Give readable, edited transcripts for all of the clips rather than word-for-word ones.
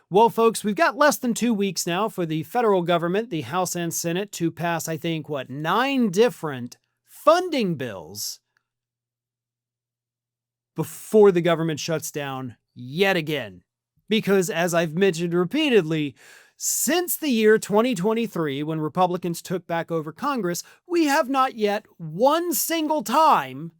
Well, folks, we've got less than 2 weeks now for the federal government, the House and Senate, to pass, I think, 9 different funding bills before the government shuts down yet again. Because, as I've mentioned repeatedly, since the year 2023, when Republicans took back over Congress, we have not yet one single time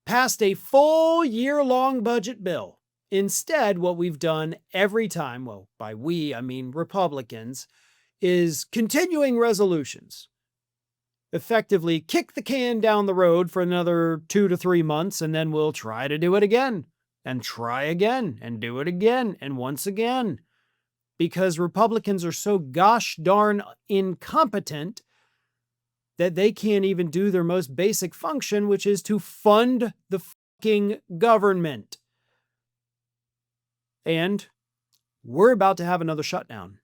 passed a full year-long budget bill. Instead, what we've done every time, well, by we, I mean Republicans, is continuing resolutions. Effectively kick the can down the road for another 2 to 3 months, and then we'll try to do it again, and try again, and do it again, and once again. Because Republicans are so gosh darn incompetent that they can't even do their most basic function, which is to fund the fucking government. And we're about to have another shutdown.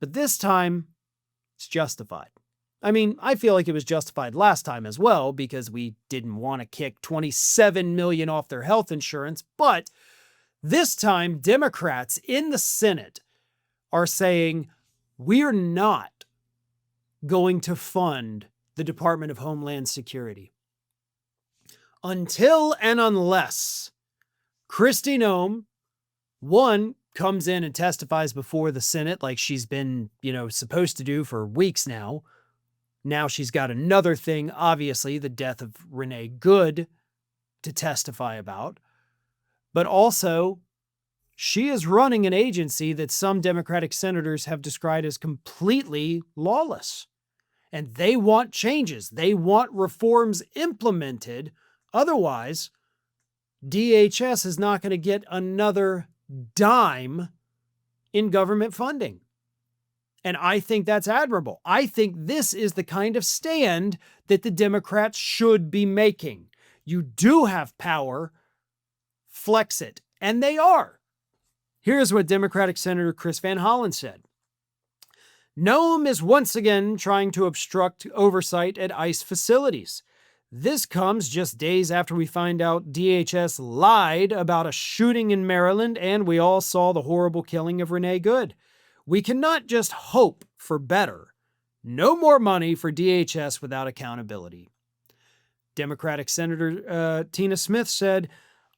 But this time, it's justified. I mean, I feel like it was justified last time as well, because we didn't want to kick $27 million off their health insurance. But this time, Democrats in the Senate are saying, we're not going to fund the Department of Homeland Security until and unless Kristi Noem, one, comes in and testifies before the Senate like she's been, supposed to do for weeks now. Now she's got another thing, obviously, the death of Renee Good, to testify about. But also, she is running an agency that some Democratic senators have described as completely lawless. And they want changes. They want reforms implemented. Otherwise, DHS is not going to get another dime in government funding. And I think that's admirable. I think this is the kind of stand that the Democrats should be making. You do have power, flex it. And they are. Here's what Democratic Senator Chris Van Hollen said. Noem is once again trying to obstruct oversight at ICE facilities. This comes just days after we find out DHS lied about a shooting in Maryland and we all saw the horrible killing of Renee Good. We cannot just hope for better. No more money for DHS without accountability. Democratic Senator Tina Smith said,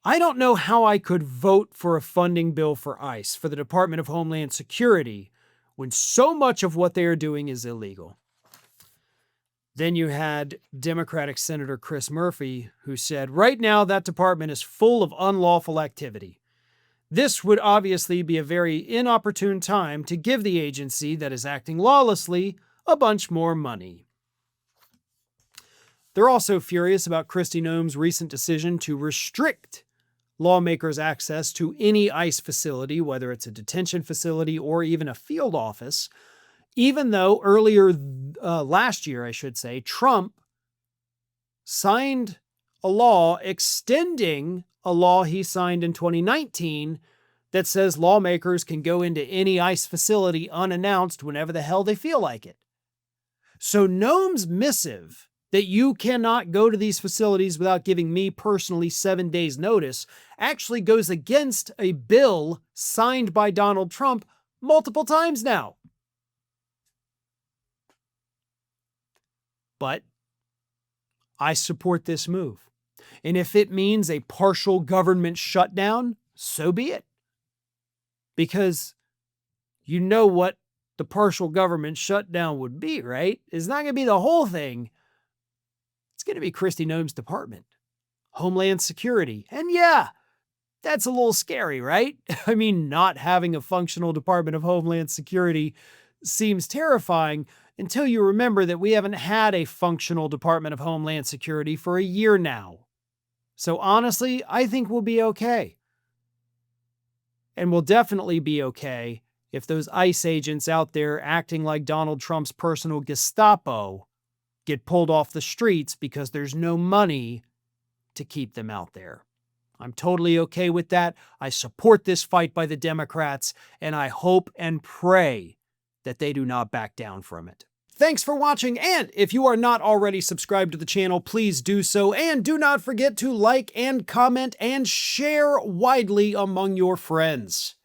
I don't know how I could vote for a funding bill for ICE, for the Department of Homeland Security, when so much of what they are doing is illegal. Then you had Democratic Senator Chris Murphy, who said, right now that department is full of unlawful activity. This would obviously be a very inopportune time to give the agency that is acting lawlessly a bunch more money. They're also furious about Kristi Noem's recent decision to restrict lawmakers' access to any ICE facility, whether it's a detention facility or even a field office, even though earlier last year, Trump signed a law extending a law he signed in 2019 that says lawmakers can go into any ICE facility unannounced whenever the hell they feel like it. So Noem's missive that you cannot go to these facilities without giving me personally 7 days notice actually goes against a bill signed by Donald Trump multiple times now. But I support this move. And if it means a partial government shutdown, so be it. Because you know what the partial government shutdown would be, right? It's not going to be the whole thing. It's going to be Kristi Noem's department, Homeland Security. And yeah, that's a little scary, right? I mean, not having a functional Department of Homeland Security seems terrifying until you remember that we haven't had a functional Department of Homeland Security for a year now. So honestly, I think we'll be okay. And we'll definitely be okay if those ICE agents out there acting like Donald Trump's personal Gestapo get pulled off the streets because there's no money to keep them out there. I'm totally okay with that. I support this fight by the Democrats, and I hope and pray that they do not back down from it. Thanks for watching, and if you are not already subscribed to the channel, please do so, and do not forget to like and comment and share widely among your friends.